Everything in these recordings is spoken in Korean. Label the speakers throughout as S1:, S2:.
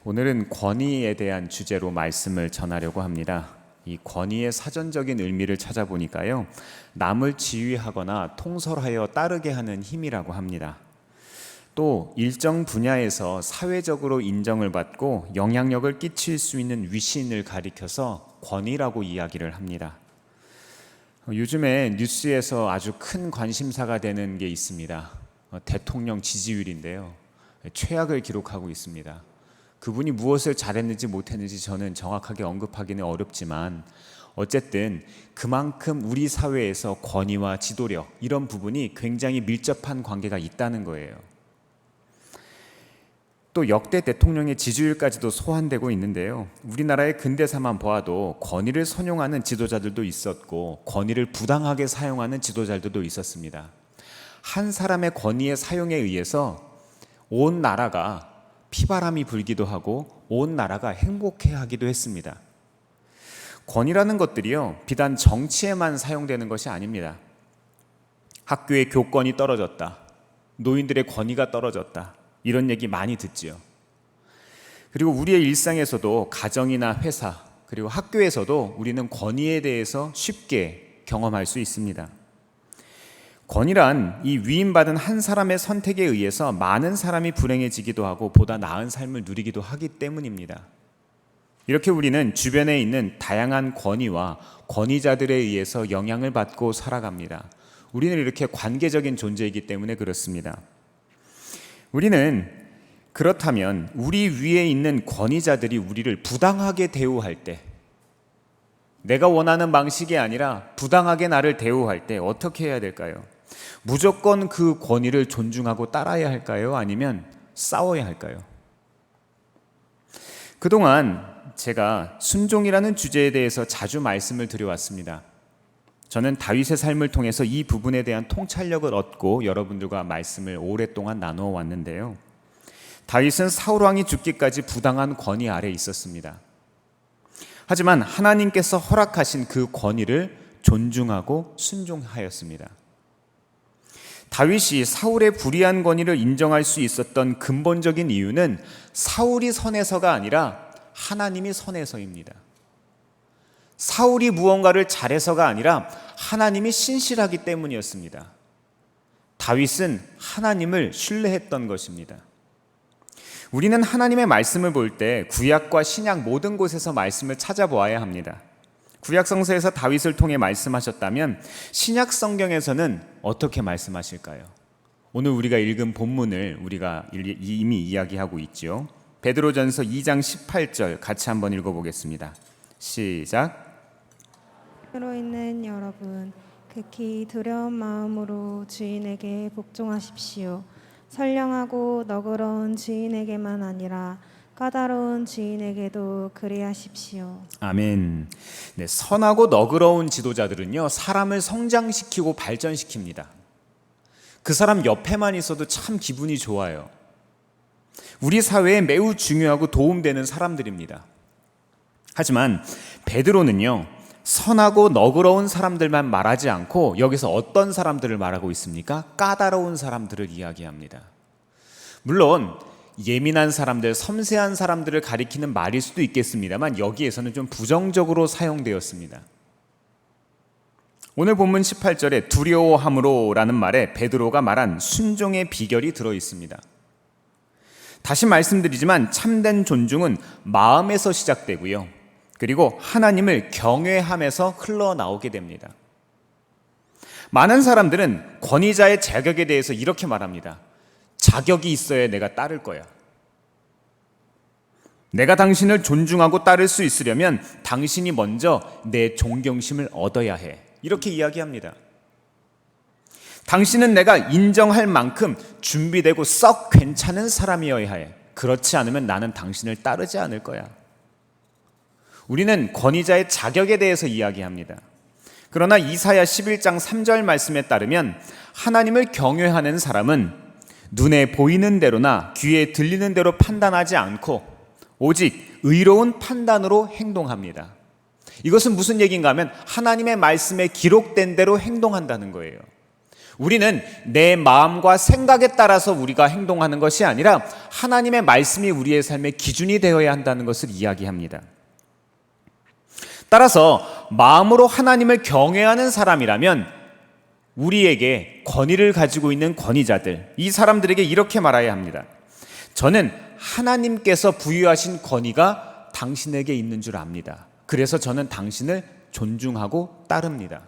S1: 오늘은 권위에 대한 주제로 말씀을 전하려고 합니다. 이 권위의 사전적인 의미를 찾아보니까요, 남을 지휘하거나 통솔하여 따르게 하는 힘이라고 합니다. 또 일정 분야에서 사회적으로 인정을 받고 영향력을 끼칠 수 있는 위신을 가리켜서 권위라고 이야기를 합니다. 요즘에 뉴스에서 아주 큰 관심사가 되는 게 있습니다. 대통령 지지율인데요, 최악을 기록하고 있습니다. 그분이 무엇을 잘했는지 못했는지 저는 정확하게 언급하기는 어렵지만 어쨌든 그만큼 우리 사회에서 권위와 지도력, 이런 부분이 굉장히 밀접한 관계가 있다는 거예요. 또 역대 대통령의 지지율까지도 소환되고 있는데요, 우리나라의 근대사만 보아도 권위를 선용하는 지도자들도 있었고 권위를 부당하게 사용하는 지도자들도 있었습니다. 한 사람의 권위의 사용에 의해서 온 나라가 피바람이 불기도 하고 온 나라가 행복해하기도 했습니다. 권위라는 것들이요, 비단 정치에만 사용되는 것이 아닙니다. 학교의 교권이 떨어졌다, 노인들의 권위가 떨어졌다, 이런 얘기 많이 듣지요. 그리고 우리의 일상에서도 가정이나 회사, 그리고 학교에서도 우리는 권위에 대해서 쉽게 경험할 수 있습니다. 권위란 이 위임받은 한 사람의 선택에 의해서 많은 사람이 불행해지기도 하고 보다 나은 삶을 누리기도 하기 때문입니다. 이렇게 우리는 주변에 있는 다양한 권위와 권위자들에 의해서 영향을 받고 살아갑니다. 우리는 이렇게 관계적인 존재이기 때문에 그렇습니다. 우리는 그렇다면 우리 위에 있는 권위자들이 우리를 부당하게 대우할 때, 내가 원하는 방식이 아니라 부당하게 나를 대우할 때 어떻게 해야 될까요? 무조건 그 권위를 존중하고 따라야 할까요? 아니면 싸워야 할까요? 그동안 제가 순종이라는 주제에 대해서 자주 말씀을 드려왔습니다. 저는 다윗의 삶을 통해서 이 부분에 대한 통찰력을 얻고 여러분들과 말씀을 오랫동안 나누어 왔는데요, 다윗은 사울 왕이 죽기까지 부당한 권위 아래 있었습니다. 하지만 하나님께서 허락하신 그 권위를 존중하고 순종하였습니다. 다윗이 사울의 불의한 권위를 인정할 수 있었던 근본적인 이유는 사울이 선해서가 아니라 하나님이 선해서입니다. 사울이 무언가를 잘해서가 아니라 하나님이 신실하기 때문이었습니다. 다윗은 하나님을 신뢰했던 것입니다. 우리는 하나님의 말씀을 볼 때 구약과 신약 모든 곳에서 말씀을 찾아보아야 합니다. 구약 성서에서 다윗을 통해 말씀하셨다면 신약 성경에서는 어떻게 말씀하실까요? 오늘 우리가 읽은 본문을 우리가 이미 이야기하고 있죠. 베드로전서 2장 18절 같이 한번 읽어보겠습니다. 시작.
S2: 로 있는 여러분, 극히 두려운 마음으로 주인에게 복종하십시오. 선량하고 너그러운 주인에게만 아니라 까다로운 주인에게도 그리하십시오.
S1: 아멘. 네, 선하고 너그러운 지도자들은요, 사람을 성장시키고 발전시킵니다. 그 사람 옆에만 있어도 참 기분이 좋아요. 우리 사회에 매우 중요하고 도움되는 사람들입니다. 하지만 베드로는요, 선하고 너그러운 사람들만 말하지 않고 여기서 어떤 사람들을 말하고 있습니까? 까다로운 사람들을 이야기합니다. 물론 예민한 사람들, 섬세한 사람들을 가리키는 말일 수도 있겠습니다만 여기에서는 좀 부정적으로 사용되었습니다. 오늘 본문 18절에 두려워함으로 라는 말에 베드로가 말한 순종의 비결이 들어있습니다. 다시 말씀드리지만 참된 존중은 마음에서 시작되고요, 그리고 하나님을 경외함에서 흘러나오게 됩니다. 많은 사람들은 권위자의 자격에 대해서 이렇게 말합니다. 자격이 있어야 내가 따를 거야. 내가 당신을 존중하고 따를 수 있으려면 당신이 먼저 내 존경심을 얻어야 해. 이렇게 이야기합니다. 당신은 내가 인정할 만큼 준비되고 썩 괜찮은 사람이어야 해. 그렇지 않으면 나는 당신을 따르지 않을 거야. 우리는 권위자의 자격에 대해서 이야기합니다. 그러나 이사야 11장 3절 말씀에 따르면 하나님을 경외하는 사람은 눈에 보이는 대로나 귀에 들리는 대로 판단하지 않고 오직 의로운 판단으로 행동합니다. 이것은 무슨 얘기인가 하면 하나님의 말씀에 기록된 대로 행동한다는 거예요. 우리는 내 마음과 생각에 따라서 우리가 행동하는 것이 아니라 하나님의 말씀이 우리의 삶의 기준이 되어야 한다는 것을 이야기합니다. 따라서 마음으로 하나님을 경외하는 사람이라면 우리에게 권위를 가지고 있는 권위자들, 이 사람들에게 이렇게 말해야 합니다. 저는 하나님께서 부여하신 권위가 당신에게 있는 줄 압니다. 그래서 저는 당신을 존중하고 따릅니다.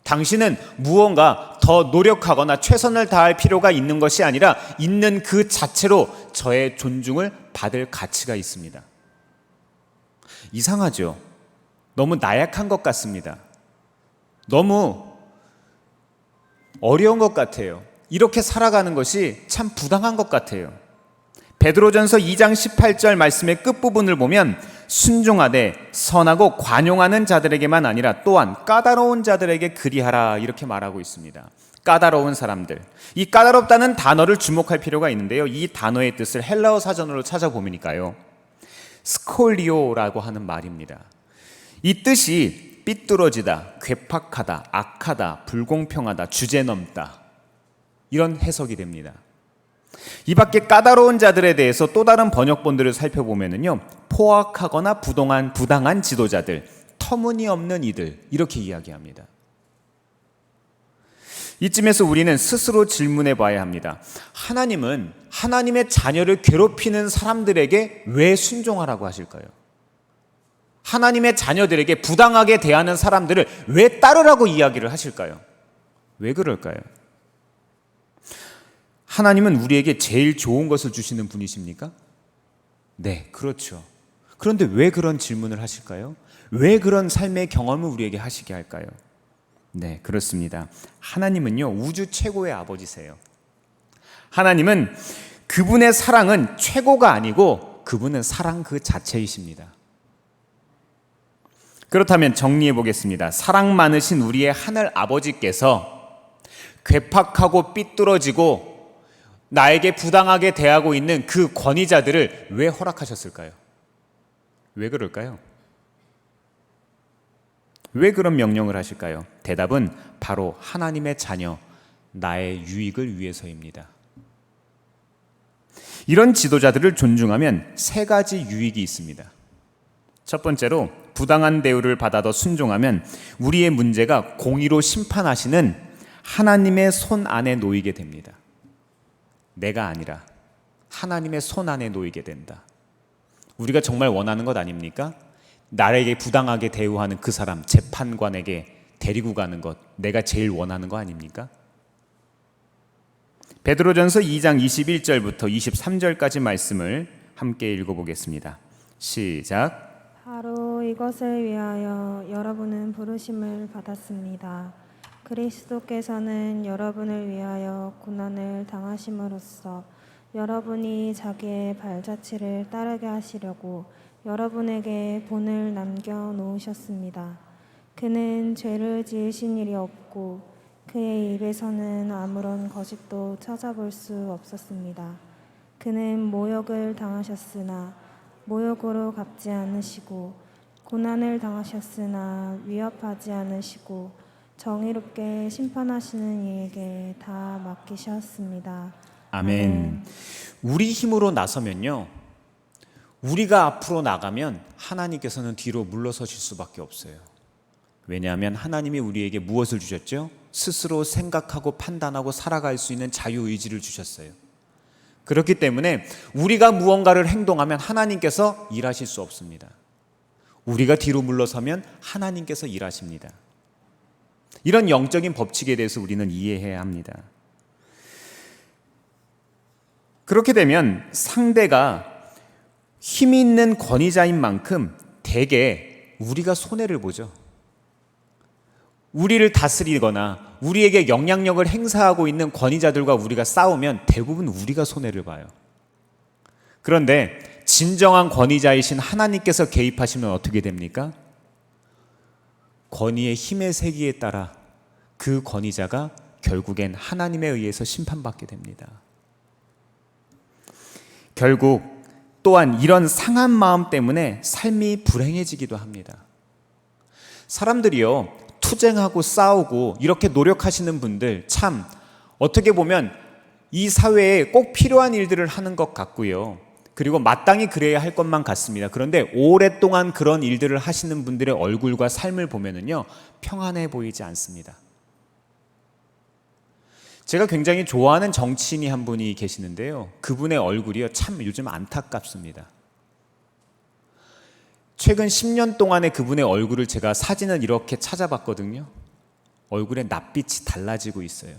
S1: 당신은 무언가 더 노력하거나 최선을 다할 필요가 있는 것이 아니라 있는 그 자체로 저의 존중을 받을 가치가 있습니다. 이상하죠? 너무 나약한 것 같습니다. 너무 어려운 것 같아요. 이렇게 살아가는 것이 참 부당한 것 같아요. 베드로전서 2장 18절 말씀의 끝부분을 보면 순종하되 선하고 관용하는 자들에게만 아니라 또한 까다로운 자들에게 그리하라 이렇게 말하고 있습니다. 까다로운 사람들. 이 까다롭다는 단어를 주목할 필요가 있는데요. 이 단어의 뜻을 헬라어 사전으로 찾아보니까요. 스콜리오라고 하는 말입니다. 이 뜻이 삐뚤어지다, 괴팍하다, 악하다, 불공평하다, 주제넘다 이런 해석이 됩니다. 이 밖에 까다로운 자들에 대해서 또 다른 번역본들을 살펴보면요, 포악하거나 부당한 지도자들, 터무니없는 이들 이렇게 이야기합니다. 이쯤에서 우리는 스스로 질문해 봐야 합니다. 하나님은 하나님의 자녀를 괴롭히는 사람들에게 왜 순종하라고 하실까요? 하나님의 자녀들에게 부당하게 대하는 사람들을 왜 따르라고 이야기를 하실까요? 왜 그럴까요? 하나님은 우리에게 제일 좋은 것을 주시는 분이십니까? 네, 그렇죠. 그런데 왜 그런 질문을 하실까요? 왜 그런 삶의 경험을 우리에게 하시게 할까요? 네, 그렇습니다. 하나님은요, 우주 최고의 아버지세요. 하나님은 그분의 사랑은 최고가 아니고 그분은 사랑 그 자체이십니다. 그렇다면 정리해 보겠습니다. 사랑 많으신 우리의 하늘 아버지께서 괴팍하고 삐뚤어지고 나에게 부당하게 대하고 있는 그 권위자들을 왜 허락하셨을까요? 왜 그럴까요? 왜 그런 명령을 하실까요? 대답은 바로 하나님의 자녀, 나의 유익을 위해서입니다. 이런 지도자들을 존중하면 세 가지 유익이 있습니다. 첫 번째로 부당한 대우를 받아도 순종하면 우리의 문제가 공의로 심판하시는 하나님의 손 안에 놓이게 됩니다. 내가 아니라 하나님의 손 안에 놓이게 된다. 우리가 정말 원하는 것 아닙니까? 나에게 부당하게 대우하는 그 사람 재판관에게 데리고 가는 것, 내가 제일 원하는 거 아닙니까? 베드로전서 2장 21절부터 23절까지 말씀을 함께 읽어보겠습니다. 시작.
S2: 바로 이것을 위하여 여러분은 부르심을 받았습니다. 그리스도께서는 여러분을 위하여 고난을 당하심으로써 여러분이 자기의 발자취를 따르게 하시려고 여러분에게 본을 남겨놓으셨습니다. 그는 죄를 지으신 일이 없고 그의 입에서는 아무런 거짓도 찾아볼 수 없었습니다. 그는 모욕을 당하셨으나 모욕으로 갚지 않으시고 고난을 당하셨으나 위협하지 않으시고 정의롭게 심판하시는 이에게 다 맡기셨습니다.
S1: 아멘. 우리 힘으로 나서면요, 우리가 앞으로 나가면 하나님께서는 뒤로 물러서실 수밖에 없어요. 왜냐하면 하나님이 우리에게 무엇을 주셨죠? 스스로 생각하고 판단하고 살아갈 수 있는 자유의지를 주셨어요. 그렇기 때문에 우리가 무언가를 행동하면 하나님께서 일하실 수 없습니다. 우리가 뒤로 물러서면 하나님께서 일하십니다. 이런 영적인 법칙에 대해서 우리는 이해해야 합니다. 그렇게 되면 상대가 힘이 있는 권위자인 만큼 대개 우리가 손해를 보죠. 우리를 다스리거나 우리에게 영향력을 행사하고 있는 권위자들과 우리가 싸우면 대부분 우리가 손해를 봐요. 그런데 진정한 권위자이신 하나님께서 개입하시면 어떻게 됩니까? 권위의 힘의 세기에 따라 그 권위자가 결국엔 하나님에 의해서 심판받게 됩니다. 결국 또한 이런 상한 마음 때문에 삶이 불행해지기도 합니다. 사람들이요, 투쟁하고 싸우고 이렇게 노력하시는 분들 참 어떻게 보면 이 사회에 꼭 필요한 일들을 하는 것 같고요. 그리고 마땅히 그래야 할 것만 같습니다. 그런데 오랫동안 그런 일들을 하시는 분들의 얼굴과 삶을 보면은요, 평안해 보이지 않습니다. 제가 굉장히 좋아하는 정치인이 한 분이 계시는데요. 그분의 얼굴이요, 참 요즘 안타깝습니다. 최근 10년 동안의 그분의 얼굴을 제가 사진을 이렇게 찾아봤거든요. 얼굴에 낯빛이 달라지고 있어요.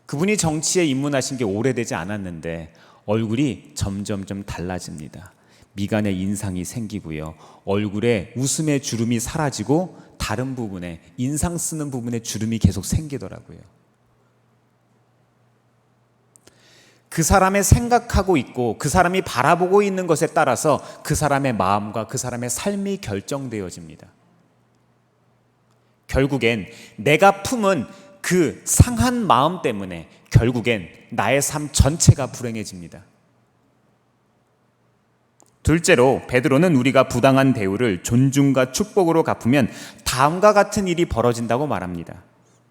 S1: 그분이 정치에 입문하신 게 오래되지 않았는데 얼굴이 점점 달라집니다. 미간에 인상이 생기고요. 얼굴에 웃음의 주름이 사라지고 다른 부분에, 인상 쓰는 부분에 주름이 계속 생기더라고요. 그 사람의 생각하고 있고 그 사람이 바라보고 있는 것에 따라서 그 사람의 마음과 그 사람의 삶이 결정되어집니다. 결국엔 내가 품은 그 상한 마음 때문에 결국엔 나의 삶 전체가 불행해집니다. 둘째로 베드로는 우리가 부당한 대우를 존중과 축복으로 갚으면 다음과 같은 일이 벌어진다고 말합니다.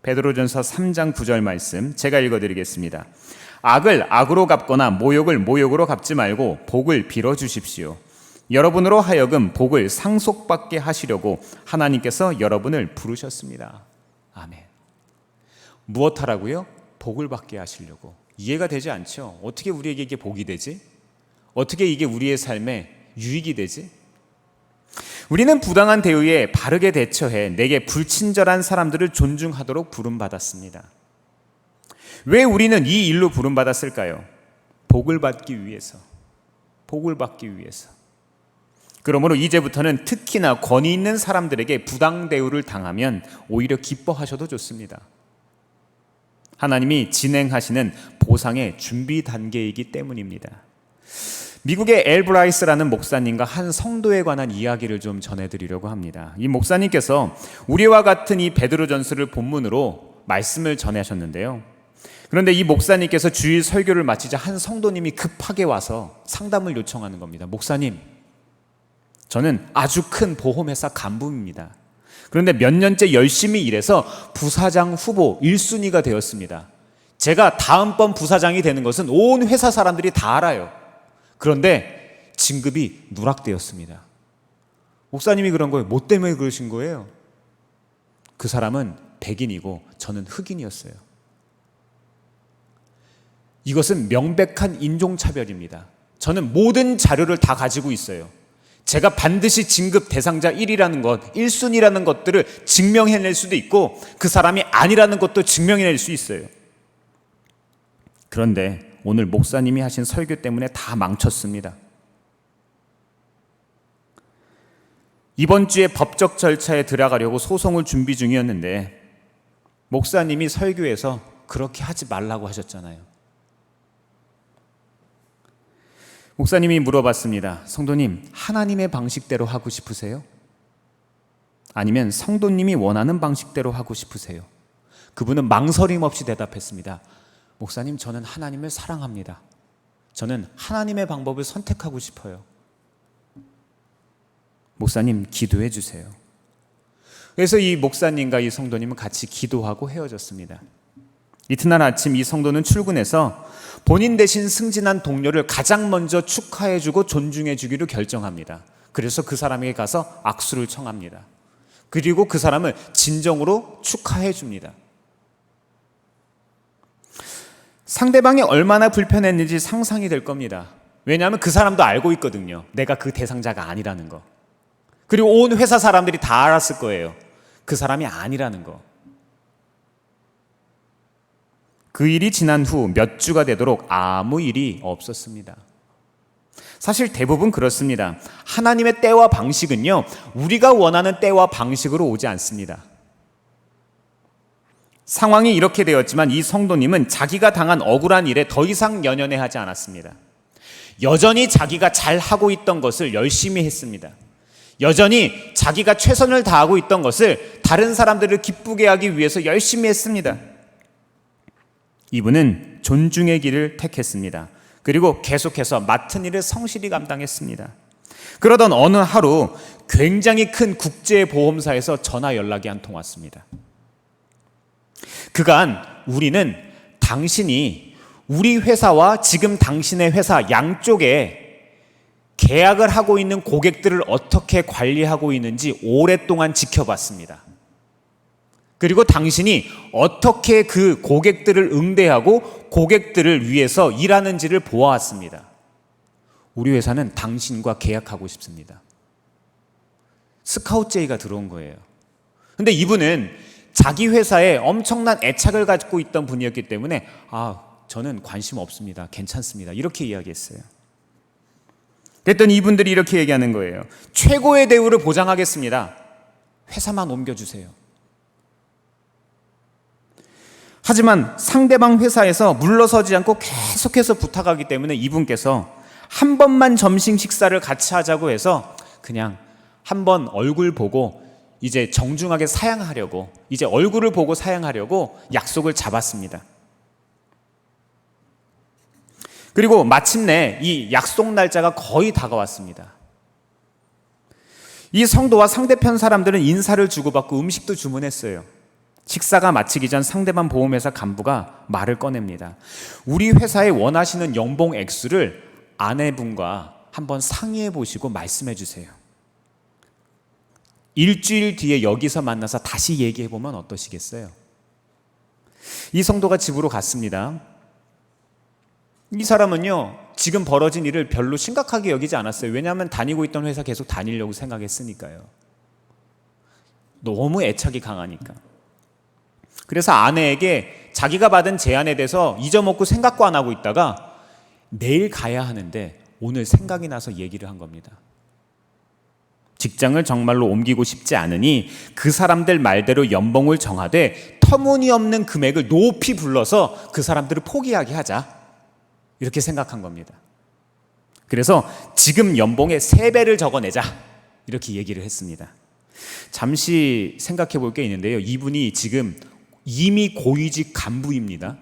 S1: 베드로전서 3장 9절 말씀 제가 읽어드리겠습니다. 악을 악으로 갚거나 모욕을 모욕으로 갚지 말고 복을 빌어주십시오. 여러분으로 하여금 복을 상속받게 하시려고 하나님께서 여러분을 부르셨습니다. 아멘. 무엇하라고요? 복을 받게 하시려고. 이해가 되지 않죠? 어떻게 우리에게 이게 복이 되지? 어떻게 이게 우리의 삶에 유익이 되지? 우리는 부당한 대우에 바르게 대처해 내게 불친절한 사람들을 존중하도록 부름받았습니다. 왜 우리는 이 일로 부름받았을까요? 복을 받기 위해서. 복을 받기 위해서. 그러므로 이제부터는 특히나 권위 있는 사람들에게 부당 대우를 당하면 오히려 기뻐하셔도 좋습니다. 하나님이 진행하시는 보상의 준비 단계이기 때문입니다. 미국의 엘 브라이스라는 목사님과 한 성도에 관한 이야기를 좀 전해드리려고 합니다. 이 목사님께서 우리와 같은 이 베드로전서를 본문으로 말씀을 전하셨는데요. 그런데 이 목사님께서 주일 설교를 마치자 한 성도님이 급하게 와서 상담을 요청하는 겁니다. 목사님, 저는 아주 큰 보험회사 간부입니다. 그런데 몇 년째 열심히 일해서 부사장 후보 1순위가 되었습니다. 제가 다음번 부사장이 되는 것은 온 회사 사람들이 다 알아요. 그런데 진급이 누락되었습니다. 목사님이 그런 거예요. 뭐 때문에 그러신 거예요? 그 사람은 백인이고 저는 흑인이었어요. 이것은 명백한 인종차별입니다. 저는 모든 자료를 다 가지고 있어요. 제가 반드시 진급 대상자 1이라는 것, 1순위라는 것들을 증명해낼 수도 있고 그 사람이 아니라는 것도 증명해낼 수 있어요. 그런데 오늘 목사님이 하신 설교 때문에 다 망쳤습니다. 이번 주에 법적 절차에 들어가려고 소송을 준비 중이었는데 목사님이 설교에서 그렇게 하지 말라고 하셨잖아요. 목사님이 물어봤습니다. 성도님, 하나님의 방식대로 하고 싶으세요? 아니면 성도님이 원하는 방식대로 하고 싶으세요? 그분은 망설임 없이 대답했습니다. 목사님, 저는 하나님을 사랑합니다. 저는 하나님의 방법을 선택하고 싶어요. 목사님, 기도해 주세요. 그래서 이 목사님과 이 성도님은 같이 기도하고 헤어졌습니다. 이튿날 아침 이 성도는 출근해서 본인 대신 승진한 동료를 가장 먼저 축하해주고 존중해주기로 결정합니다. 그래서 그 사람에게 가서 악수를 청합니다. 그리고 그 사람을 진정으로 축하해줍니다. 상대방이 얼마나 불편했는지 상상이 될 겁니다. 왜냐하면 그 사람도 알고 있거든요. 내가 그 대상자가 아니라는 거. 그리고 온 회사 사람들이 다 알았을 거예요. 그 사람이 아니라는 거. 그 일이 지난 후 몇 주가 되도록 아무 일이 없었습니다. 사실 대부분 그렇습니다. 하나님의 때와 방식은요, 우리가 원하는 때와 방식으로 오지 않습니다. 상황이 이렇게 되었지만 이 성도님은 자기가 당한 억울한 일에 더 이상 연연해하지 않았습니다. 여전히 자기가 잘하고 있던 것을 열심히 했습니다. 여전히 자기가 최선을 다하고 있던 것을 다른 사람들을 기쁘게 하기 위해서 열심히 했습니다. 이분은 존중의 길을 택했습니다. 그리고 계속해서 맡은 일을 성실히 감당했습니다. 그러던 어느 하루 굉장히 큰 국제보험사에서 전화 연락이 한 통 왔습니다. 그간 우리는 당신이 우리 회사와 지금 당신의 회사 양쪽에 계약을 하고 있는 고객들을 어떻게 관리하고 있는지 오랫동안 지켜봤습니다. 그리고 당신이 어떻게 그 고객들을 응대하고 고객들을 위해서 일하는지를 보아왔습니다. 우리 회사는 당신과 계약하고 싶습니다. 스카웃 제의가 들어온 거예요. 근데 이분은 자기 회사에 엄청난 애착을 갖고 있던 분이었기 때문에 저는 관심 없습니다. 괜찮습니다. 이렇게 이야기했어요. 그랬더니 이분들이 이렇게 얘기하는 거예요. 최고의 대우를 보장하겠습니다. 회사만 옮겨주세요. 하지만 상대방 회사에서 물러서지 않고 계속해서 부탁하기 때문에 이분께서 한 번만 점심 식사를 같이 하자고 해서 그냥 한 번 얼굴 보고 이제 정중하게 사양하려고, 이제 얼굴을 보고 사양하려고 약속을 잡았습니다. 그리고 마침내 이 약속 날짜가 거의 다가왔습니다. 이 성도와 상대편 사람들은 인사를 주고받고 음식도 주문했어요. 식사가 마치기 전 상대방 보험회사 간부가 말을 꺼냅니다. 우리 회사에 원하시는 연봉 액수를 아내분과 한번 상의해 보시고 말씀해 주세요. 일주일 뒤에 여기서 만나서 다시 얘기해 보면 어떠시겠어요? 이 성도가 집으로 갔습니다. 이 사람은요, 지금 벌어진 일을 별로 심각하게 여기지 않았어요. 왜냐하면 다니고 있던 회사 계속 다니려고 생각했으니까요. 너무 애착이 강하니까. 그래서 아내에게 자기가 받은 제안에 대해서 잊어먹고 생각도 안 하고 있다가 내일 가야 하는데 오늘 생각이 나서 얘기를 한 겁니다. 직장을 정말로 옮기고 싶지 않으니 그 사람들 말대로 연봉을 정하되 터무니없는 금액을 높이 불러서 그 사람들을 포기하게 하자, 이렇게 생각한 겁니다. 그래서 지금 연봉의 3배를 적어내자, 이렇게 얘기를 했습니다. 잠시 생각해 볼 게 있는데요. 이분이 지금 이미 고위직 간부입니다.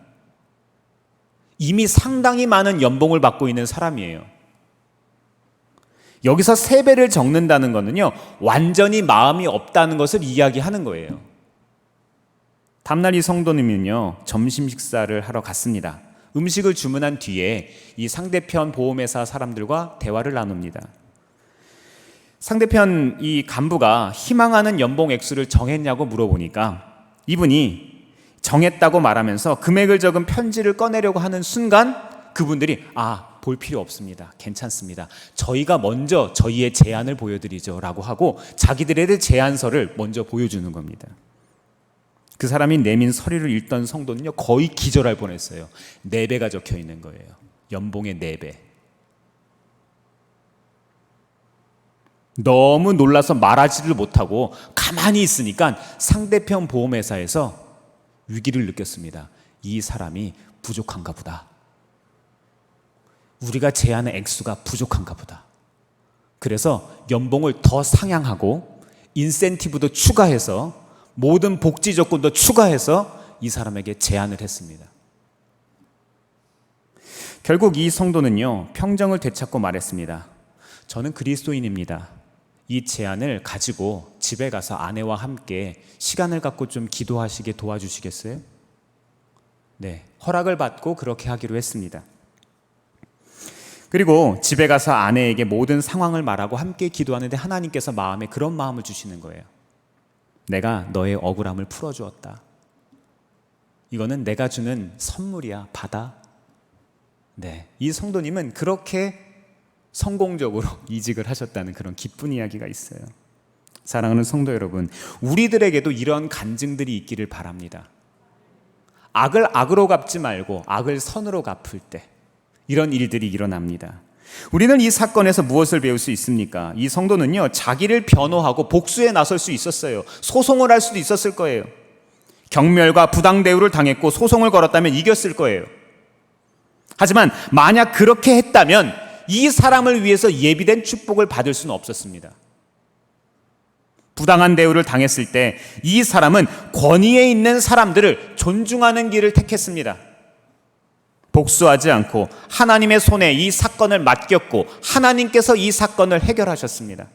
S1: 이미 상당히 많은 연봉을 받고 있는 사람이에요. 여기서 3배를 적는다는 것은요, 완전히 마음이 없다는 것을 이야기하는 거예요. 다음날 이 성도님은요, 점심 식사를 하러 갔습니다. 음식을 주문한 뒤에 이 상대편 보험회사 사람들과 대화를 나눕니다. 상대편 이 간부가 희망하는 연봉 액수를 정했냐고 물어보니까 이분이 정했다고 말하면서 금액을 적은 편지를 꺼내려고 하는 순간 그분들이 볼 필요 없습니다. 괜찮습니다. 저희가 먼저 저희의 제안을 보여드리죠 라고 하고 자기들의 제안서를 먼저 보여주는 겁니다. 그 사람이 내민 서류를 읽던 성도는요, 거의 기절할 뻔했어요. 4배가 적혀 있는 거예요. 연봉의 4배. 너무 놀라서 말하지를 못하고 가만히 있으니까 상대편 보험회사에서 위기를 느꼈습니다. 이 사람이 부족한가 보다. 우리가 제안의 액수가 부족한가 보다. 그래서 연봉을 더 상향하고 인센티브도 추가해서 모든 복지 조건도 추가해서 이 사람에게 제안을 했습니다. 결국 이 성도는요, 평정을 되찾고 말했습니다. 저는 그리스도인입니다. 이 제안을 가지고 집에 가서 아내와 함께 시간을 갖고 좀 기도하시게 도와주시겠어요? 네, 허락을 받고 그렇게 하기로 했습니다. 그리고 집에 가서 아내에게 모든 상황을 말하고 함께 기도하는데 하나님께서 마음에 그런 마음을 주시는 거예요. 내가 너의 억울함을 풀어주었다. 이거는 내가 주는 선물이야. 받아. 네, 이 성도님은 그렇게 성공적으로 이직을 하셨다는 그런 기쁜 이야기가 있어요. 사랑하는 성도 여러분, 우리들에게도 이런 간증들이 있기를 바랍니다. 악을 악으로 갚지 말고 악을 선으로 갚을 때 이런 일들이 일어납니다. 우리는 이 사건에서 무엇을 배울 수 있습니까? 이 성도는요, 자기를 변호하고 복수에 나설 수 있었어요. 소송을 할 수도 있었을 거예요. 경멸과 부당 대우를 당했고 소송을 걸었다면 이겼을 거예요. 하지만 만약 그렇게 했다면 이 사람을 위해서 예비된 축복을 받을 수는 없었습니다. 부당한 대우를 당했을 때 이 사람은 권위에 있는 사람들을 존중하는 길을 택했습니다. 복수하지 않고 하나님의 손에 이 사건을 맡겼고 하나님께서 이 사건을 해결하셨습니다.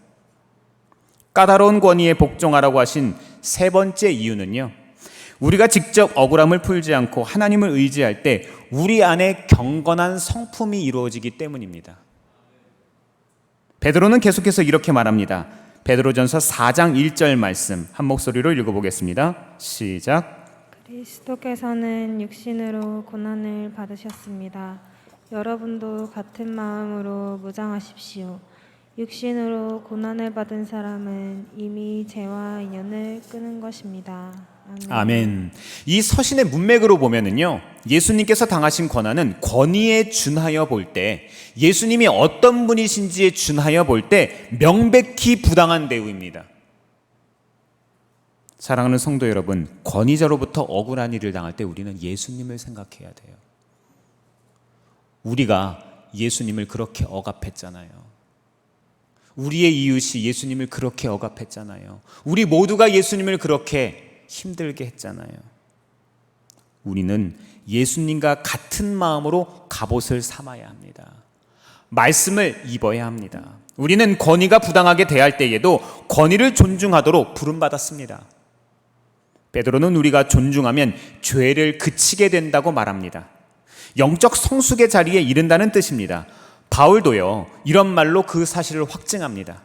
S1: 까다로운 권위에 복종하라고 하신 세 번째 이유는요, 우리가 직접 억울함을 풀지 않고 하나님을 의지할 때 우리 안에 경건한 성품이 이루어지기 때문입니다. 베드로는 계속해서 이렇게 말합니다. 베드로전서 4장 1절 말씀 한 목소리로 읽어보겠습니다. 시작.
S2: 그리스도께서는 육신으로 고난을 받으셨습니다. 여러분도 같은 마음으로 무장하십시오. 육신으로 고난을 받은 사람은 이미 죄와 인연을 끊은 것입니다. 아멘.
S1: 아멘. 이 서신의 문맥으로 보면은요, 예수님께서 당하신 고난은 권위에 준하여 볼 때, 예수님이 어떤 분이신지에 준하여 볼 때 명백히 부당한 대우입니다. 사랑하는 성도 여러분, 권위자로부터 억울한 일을 당할 때 우리는 예수님을 생각해야 돼요. 우리가 예수님을 그렇게 억압했잖아요. 우리의 이웃이 예수님을 그렇게 억압했잖아요. 우리 모두가 예수님을 그렇게 힘들게 했잖아요. 우리는 예수님과 같은 마음으로 갑옷을 삼아야 합니다. 말씀을 입어야 합니다. 우리는 권위가 부당하게 대할 때에도 권위를 존중하도록 부름받았습니다. 베드로는 우리가 존중하면 죄를 그치게 된다고 말합니다. 영적 성숙의 자리에 이른다는 뜻입니다. 바울도요, 이런 말로 그 사실을 확증합니다.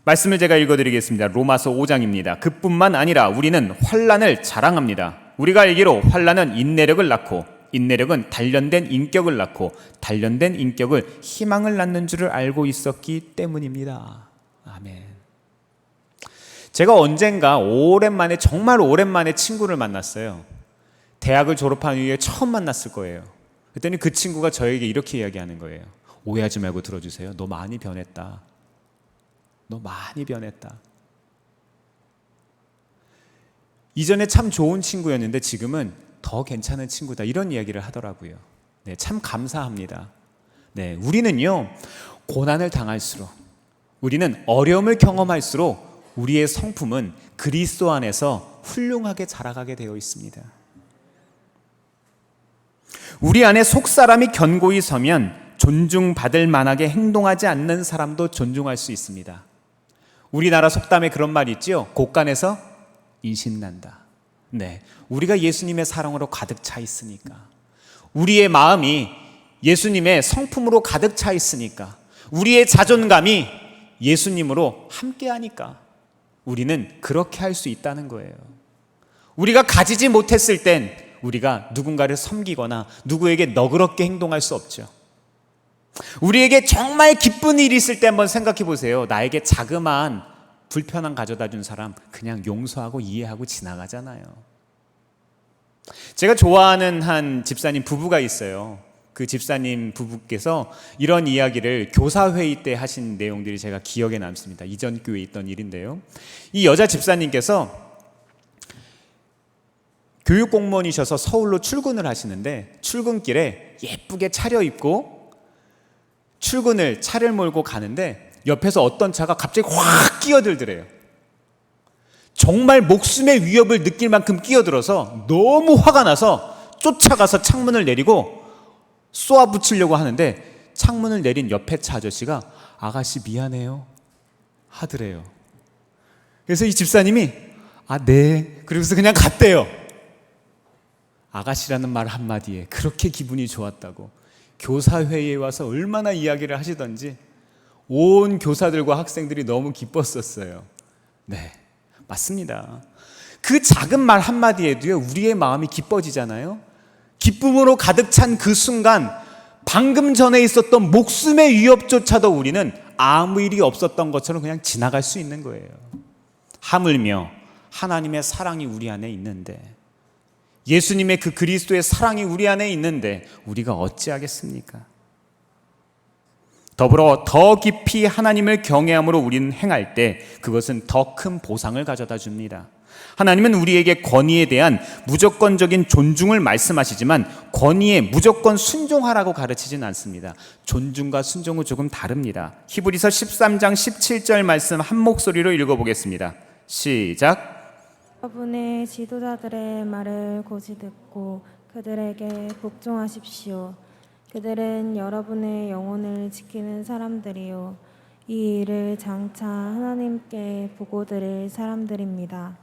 S1: 말씀을 제가 읽어드리겠습니다. 로마서 5장입니다. 그뿐만 아니라 우리는 환난을 자랑합니다. 우리가 알기로 환난은 인내력을 낳고 인내력은 단련된 인격을 낳고 단련된 인격을 희망을 낳는 줄을 알고 있었기 때문입니다. 아멘. 제가 언젠가 오랜만에, 정말 오랜만에 친구를 만났어요. 대학을 졸업한 이후에 처음 만났을 거예요. 그랬더니 그 친구가 저에게 이렇게 이야기하는 거예요. 오해하지 말고 들어주세요. 너 많이 변했다. 너 많이 변했다. 이전에 참 좋은 친구였는데 지금은 더 괜찮은 친구다. 이런 이야기를 하더라고요. 네, 참 감사합니다. 네, 우리는요, 고난을 당할수록, 우리는 어려움을 경험할수록 우리의 성품은 그리스도 안에서 훌륭하게 자라가게 되어 있습니다. 우리 안에 속사람이 견고히 서면 존중받을 만하게 행동하지 않는 사람도 존중할 수 있습니다. 우리나라 속담에 그런 말이 있죠. 곳간에서 인신난다. 네, 우리가 예수님의 사랑으로 가득 차 있으니까, 우리의 마음이 예수님의 성품으로 가득 차 있으니까, 우리의 자존감이 예수님으로 함께하니까 우리는 그렇게 할 수 있다는 거예요. 우리가 가지지 못했을 땐 우리가 누군가를 섬기거나 누구에게 너그럽게 행동할 수 없죠. 우리에게 정말 기쁜 일이 있을 때 한번 생각해 보세요. 나에게 자그마한 불편함 가져다 준 사람 그냥 용서하고 이해하고 지나가잖아요. 제가 좋아하는 한 집사님 부부가 있어요. 그 집사님 부부께서 이런 이야기를 교사회의 때 하신 내용들이 제가 기억에 남습니다. 이전 교회에 있던 일인데요. 이 여자 집사님께서 교육공무원이셔서 서울로 출근을 하시는데 출근길에 예쁘게 차려입고 출근을 차를 몰고 가는데 옆에서 어떤 차가 갑자기 확 끼어들더래요. 정말 목숨의 위협을 느낄 만큼 끼어들어서 너무 화가 나서 쫓아가서 창문을 내리고 쏘아붙이려고 하는데 창문을 내린 옆에 차 아저씨가 아가씨 미안해요 하더래요. 그래서 이 집사님이 네 그러면서 그냥 갔대요. 아가씨라는 말 한마디에 그렇게 기분이 좋았다고 교사회의에 와서 얼마나 이야기를 하시던지 온 교사들과 학생들이 너무 기뻤었어요. 네, 맞습니다. 그 작은 말 한마디에도요 우리의 마음이 기뻐지잖아요. 기쁨으로 가득 찬 그 순간 방금 전에 있었던 목숨의 위협조차도 우리는 아무 일이 없었던 것처럼 그냥 지나갈 수 있는 거예요. 하물며 하나님의 사랑이 우리 안에 있는데, 예수님의 그 그리스도의 사랑이 우리 안에 있는데 우리가 어찌하겠습니까? 더불어 더 깊이 하나님을 경외함으로 우리는 행할 때 그것은 더 큰 보상을 가져다 줍니다. 하나님은 우리에게 권위에 대한 무조건적인 존중을 말씀하시지만 권위에 무조건 순종하라고 가르치진 않습니다. 존중과 순종은 조금 다릅니다. 히브리서 13장 17절 말씀 한 목소리로 읽어보겠습니다. 시작.
S2: 여러분의 지도자들의 말을 고지 듣고 그들에게 복종하십시오. 그들은 여러분의 영혼을 지키는 사람들이요 이 일을 장차 하나님께 보고드릴 사람들입니다.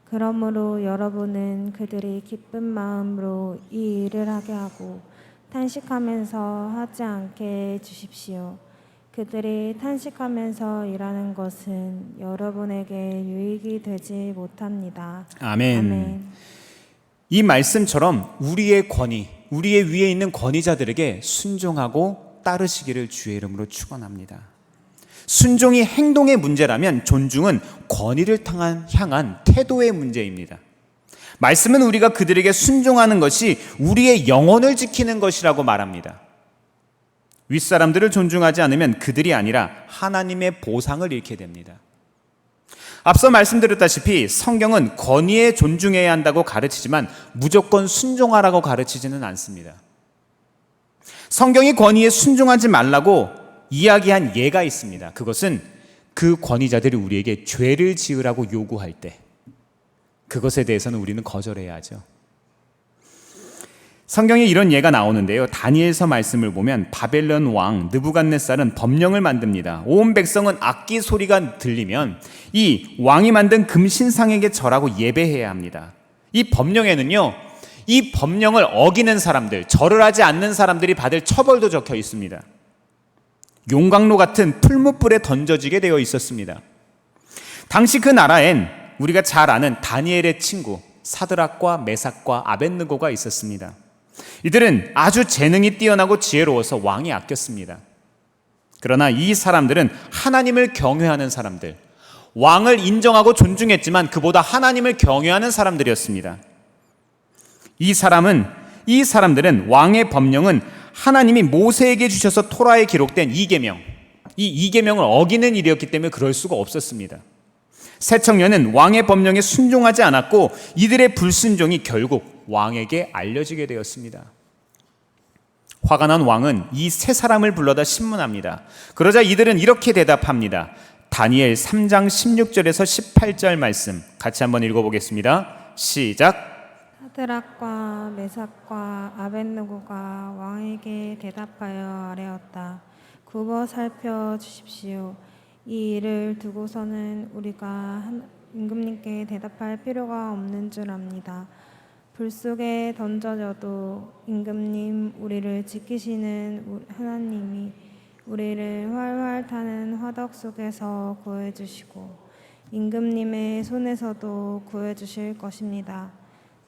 S2: 그러므로 여러분은 그들이 기쁜 마음으로 이 일을 하게 하고 탄식하면서 하지 않게 해 주십시오. 그들이 탄식하면서 일하는 것은 여러분에게 유익이 되지 못합니다.
S1: 아멘.
S2: 아멘.
S1: 이 말씀처럼 우리의 권위, 우리의 위에 있는 권위자들에게 순종하고 따르시기를 주의 이름으로 축원합니다. 순종이 행동의 문제라면 존중은 권위를 향한 태도의 문제입니다. 말씀은 우리가 그들에게 순종하는 것이 우리의 영혼을 지키는 것이라고 말합니다. 윗사람들을 존중하지 않으면 그들이 아니라 하나님의 보상을 잃게 됩니다. 앞서 말씀드렸다시피 성경은 권위에 존중해야 한다고 가르치지만 무조건 순종하라고 가르치지는 않습니다. 성경이 권위에 순종하지 말라고 이야기한 예가 있습니다. 그것은 그 권위자들이 우리에게 죄를 지으라고 요구할 때 그것에 대해서는 우리는 거절해야 하죠. 성경에 이런 예가 나오는데요. 다니엘서 말씀을 보면 바벨론 왕 느부갓네살은 법령을 만듭니다. 온 백성은 악기 소리가 들리면 이 왕이 만든 금신상에게 절하고 예배해야 합니다. 이 법령에는요, 이 법령을 어기는 사람들, 절을 하지 않는 사람들이 받을 처벌도 적혀 있습니다. 용광로 같은 풀무불에 던져지게 되어 있었습니다. 당시 그 나라엔 우리가 잘 아는 다니엘의 친구 사드락과 메삭과 아벳느고가 있었습니다. 이들은 아주 재능이 뛰어나고 지혜로워서 왕이 아꼈습니다. 그러나 이 사람들은 하나님을 경외하는 사람들, 왕을 인정하고 존중했지만 그보다 하나님을 경외하는 사람들이었습니다. 이 사람들은 왕의 법령은 하나님이 모세에게 주셔서 토라에 기록된 이계명, 이 이계명을 어기는 일이었기 때문에 그럴 수가 없었습니다. 새 청년은 왕의 법령에 순종하지 않았고 이들의 불순종이 결국 왕에게 알려지게 되었습니다. 화가 난 왕은 이 세 사람을 불러다 신문합니다. 그러자 이들은 이렇게 대답합니다. 다니엘 3장 16절에서 18절 말씀 같이 한번 읽어보겠습니다. 시작.
S2: 사드락과 메삭과 아벳느고가 왕에게 대답하여 아뢰었다. 굽어 살펴 주십시오. 이 일을 두고서는 우리가 임금님께 대답할 필요가 없는 줄 압니다. 불 속에 던져져도 임금님, 우리를 지키시는 하나님이 우리를 활활 타는 화덕 속에서 구해주시고 임금님의 손에서도 구해주실 것입니다.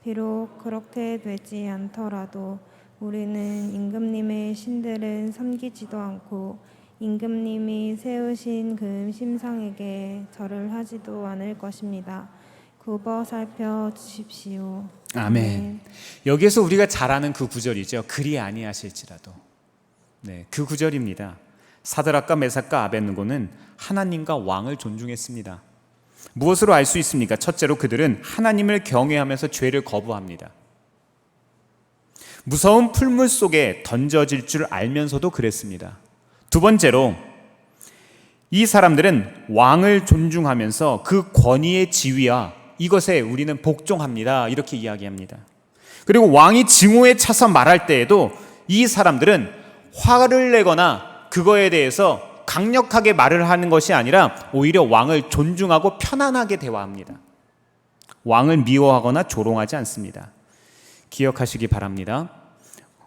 S2: 비록 그렇게 되지 않더라도 우리는 임금님의 신들은 섬기지도 않고 임금님이 세우신 금 심상에게 절을 하지도 않을 것입니다. 굽어 살펴 주십시오.
S1: 아멘. 여기에서 우리가 잘 아는 그 구절이죠. 그리 아니하실지라도. 네, 그 구절입니다. 사드락과 메삭과 아벳느고는 하나님과 왕을 존중했습니다. 무엇으로 알 수 있습니까? 첫째로 그들은 하나님을 경외하면서 죄를 거부합니다. 무서운 풀물 속에 던져질 줄 알면서도 그랬습니다. 두 번째로 이 사람들은 왕을 존중하면서 그 권위의 지위와 이것에 우리는 복종합니다. 이렇게 이야기합니다. 그리고 왕이 증오에 차서 말할 때에도 이 사람들은 화를 내거나 그거에 대해서 강력하게 말을 하는 것이 아니라 오히려 왕을 존중하고 편안하게 대화합니다. 왕을 미워하거나 조롱하지 않습니다. 기억하시기 바랍니다.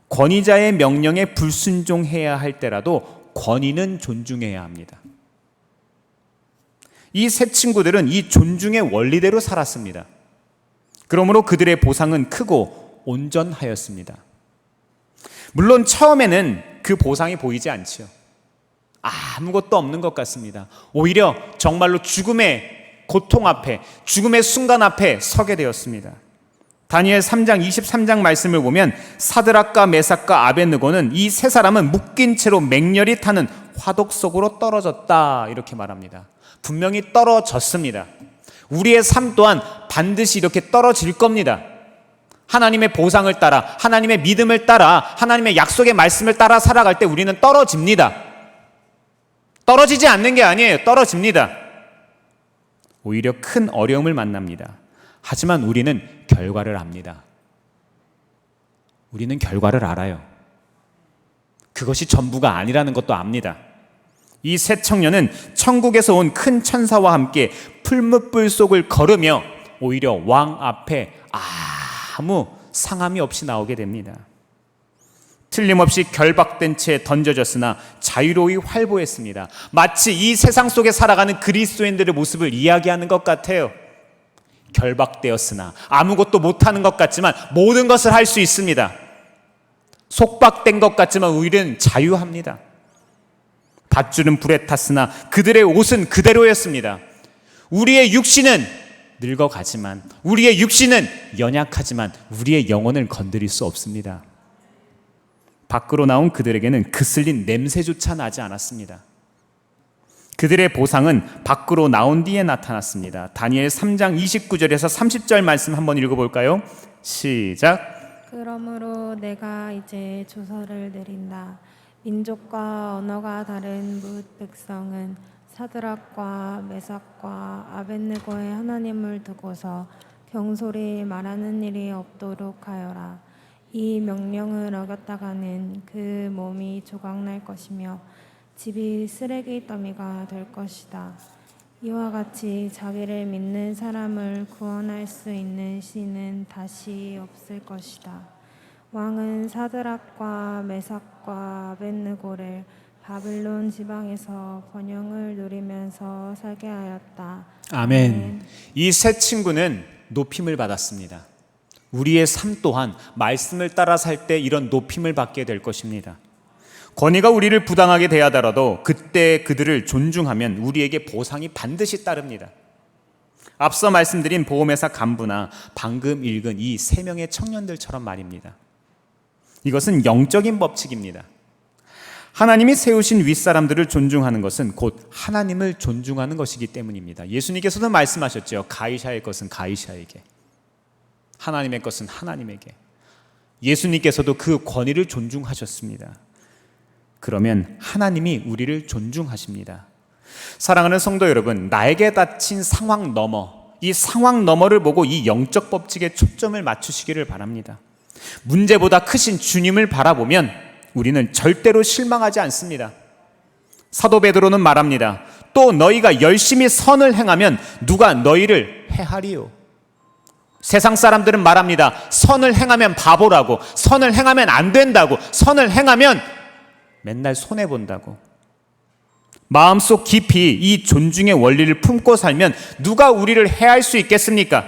S1: 권위자의 명령에 불순종해야 할 때라도 권위는 존중해야 합니다. 이 세 친구들은 이 존중의 원리대로 살았습니다. 그러므로 그들의 보상은 크고 온전하였습니다. 물론 처음에는 그 보상이 보이지 않지요. 아무것도 없는 것 같습니다. 오히려 정말로 죽음의 고통 앞에, 죽음의 순간 앞에 서게 되었습니다. 다니엘 3장 23장 말씀을 보면 사드락과 메삭과 아벳느고는 이 세 사람은 묶인 채로 맹렬히 타는 화덕 속으로 떨어졌다 이렇게 말합니다. 분명히 떨어졌습니다. 우리의 삶 또한 반드시 이렇게 떨어질 겁니다. 하나님의 보상을 따라, 하나님의 믿음을 따라, 하나님의 약속의 말씀을 따라 살아갈 때 우리는 떨어집니다. 떨어지지 않는 게 아니에요. 떨어집니다. 오히려 큰 어려움을 만납니다. 하지만 우리는 결과를 압니다. 우리는 결과를 알아요. 그것이 전부가 아니라는 것도 압니다. 이 새 청년은 천국에서 온 큰 천사와 함께 풀무불 속을 걸으며 오히려 왕 앞에 아무 상함이 없이 나오게 됩니다. 틀림없이 결박된 채 던져졌으나 자유로이 활보했습니다. 마치 이 세상 속에 살아가는 그리스도인들의 모습을 이야기하는 것 같아요. 결박되었으나 아무것도 못하는 것 같지만 모든 것을 할 수 있습니다. 속박된 것 같지만 우리는 자유합니다. 밧줄은 불에 탔으나 그들의 옷은 그대로였습니다. 우리의 육신은 늙어가지만, 우리의 육신은 연약하지만 우리의 영혼을 건드릴 수 없습니다. 밖으로 나온 그들에게는 그슬린 냄새조차 나지 않았습니다. 그들의 보상은 밖으로 나온 뒤에 나타났습니다. 다니엘 3장 29절에서 30절 말씀 한번 읽어볼까요? 시작.
S2: 그러므로 내가 이제 조서를 내린다. 민족과 언어가 다른 뭇 백성은 사드락과 메삭과 아벳느고의 하나님을 두고서 경솔히 말하는 일이 없도록 하여라. 이 명령을 어겼다가는 그 몸이 조각날 것이며 집이 쓰레기 더미가 될 것이다. 이와 같이 자기를 믿는 사람을 구원할 수 있는 신은 다시 없을 것이다. 왕은 사드락과 메삭과 아벳느고를 바빌론 지방에서 번영을 누리면서 살게 하였다.
S1: 아멘. 이 세 친구는 높임을 받았습니다. 우리의 삶 또한 말씀을 따라 살 때 이런 높임을 받게 될 것입니다. 권위가 우리를 부당하게 대하더라도 그때 그들을 존중하면 우리에게 보상이 반드시 따릅니다. 앞서 말씀드린 보험회사 간부나 방금 읽은 이 세 명의 청년들처럼 말입니다. 이것은 영적인 법칙입니다. 하나님이 세우신 윗사람들을 존중하는 것은 곧 하나님을 존중하는 것이기 때문입니다. 예수님께서도 말씀하셨죠. 가이샤의 것은 가이샤에게, 하나님의 것은 하나님에게. 예수님께서도 그 권위를 존중하셨습니다. 그러면 하나님이 우리를 존중하십니다. 사랑하는 성도 여러분, 나에게 닥친 상황 너머, 이 상황 너머를 보고 이 영적 법칙에 초점을 맞추시기를 바랍니다. 문제보다 크신 주님을 바라보면 우리는 절대로 실망하지 않습니다. 사도 베드로는 말합니다. 또 너희가 열심히 선을 행하면 누가 너희를 해하리요. 세상 사람들은 말합니다. 선을 행하면 바보라고, 선을 행하면 안 된다고, 선을 행하면 맨날 손해본다고. 마음속 깊이 이 존중의 원리를 품고 살면 누가 우리를 해할 수 있겠습니까?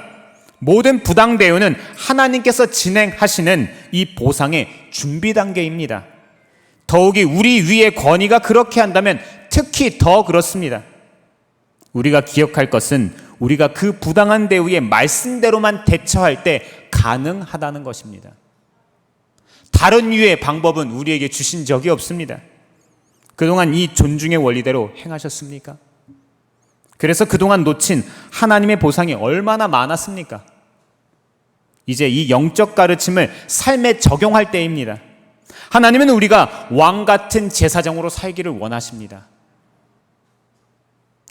S1: 모든 부당 대우는 하나님께서 진행하시는 이 보상의 준비 단계입니다. 더욱이 우리 위의 권위가 그렇게 한다면 특히 더 그렇습니다. 우리가 기억할 것은 우리가 그 부당한 대우의 말씀대로만 대처할 때 가능하다는 것입니다. 다른 유의 방법은 우리에게 주신 적이 없습니다. 그동안 이 존중의 원리대로 행하셨습니까? 그래서 그동안 놓친 하나님의 보상이 얼마나 많았습니까? 이제 이 영적 가르침을 삶에 적용할 때입니다. 하나님은 우리가 왕 같은 제사장으로 살기를 원하십니다.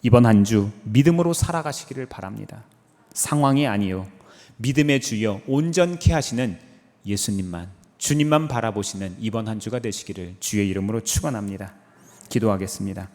S1: 이번 한 주 믿음으로 살아가시기를 바랍니다. 상황이 아니요, 믿음의 주여 온전케 하시는 예수님만, 주님만 바라보시는 이번 한 주가 되시기를 주의 이름으로 축원합니다. 기도하겠습니다.